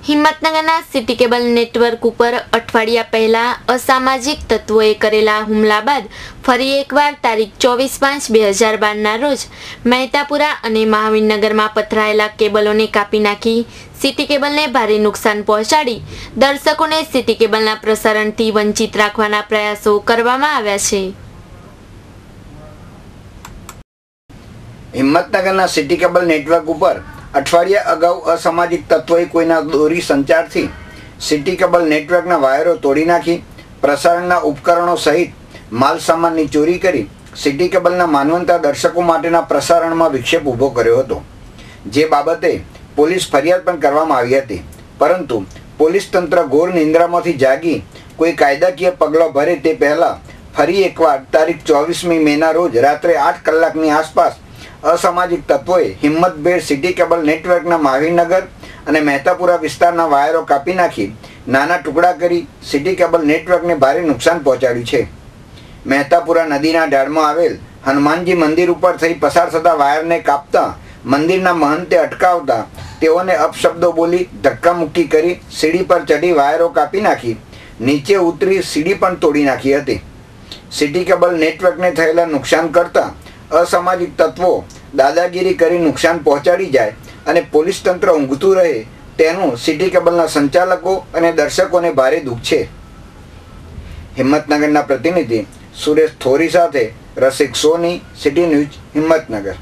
હિંમતનગરના city cable network ઉપર અઠવાડિયા પહેલા અસામાજિક તત્વોએ કરેલા હુમલા બાદ ફરી એકવાર તારીખ 24/5/2012ના રોજ મહેતાપુરા અને મહાવીરનગરમાં પથરાયેલા કેબલોને કાપી નાખી સિટી કેબલને ભારે નુકસાન પહોંચાડી દર્શકોને સિટી કેબલના પ્રસારણથી વંચિત રાખવાના પ્રયાસો કરવામાં આવ્યા છે. હિંમતનગરના સિટી કેબલ નેટવર્ક ઉપર અઠવાડિયા અગાઉ અસામાજિક તત્વોએ કોઈના દોરી સંચારથી સિટી કેબલ નેટવર્કના વાયરો તોડી નાખી પ્રસારણના ઉપકરણો સહિત માલ સામાનની ચોરી કરી સિટી કેબલના માનવંતા દર્શકો માટેના પ્રસારણમાં વિક્ષેપ ઊભો કર્યો હતો, જે બાબતે પોલીસ ફરિયાદ પણ કરવામાં આવી હતી. પરંતુ પોલીસ તંત્ર ઘોર નિંદ્રામાંથી જાગી કોઈ કાયદાકીય પગલાં ભરે તે પહેલાં ફરી એકવાર તારીખ 24મી મેના રોજ રાત્રે 8 કલાકની આસપાસ અસામાજિક તત્વોએ હિંમતભેર સિટી કેબલ નેટવર્કના મહાવીરનગર અને મહેતાપુરા વિસ્તારના વાયરો કાપી નાખી નાના ટુકડા કરી સિટી કેબલ નેટવર્કને ભારે નુકસાન પહોંચાડ્યું છે. મહેતાપુરા નદીના ઢાળમાં આવેલ હનુમાનજી મંદિર ઉપર થઈ પસાર થતા વાયરને કાપતા મંદિરના મહંતે અટકાવતા તેઓને અપશબ્દો બોલી ધક્કામુક્કી કરી સીડી પર ચઢી વાયરો કાપી નાખી નીચે ઉતરી સીડી પણ તોડી નાખી હતી. સિટી કેબલ નેટવર્કને થયેલા નુકસાન કરતા અસામાજિક તત્વો દાદાગીરી કરી નુકસાન પહોંચાડી જાય અને પોલીસ તંત્ર ઊંઘતું રહે તેનું સિટી કેબલના સંચાલકો અને દર્શકોને ભારે દુઃખ છે. હિંમતનગરના પ્રતિનિધિ સુરેશ થોરી સાથે રસિક સોની, સિટી ન્યૂઝ, હિંમતનગર.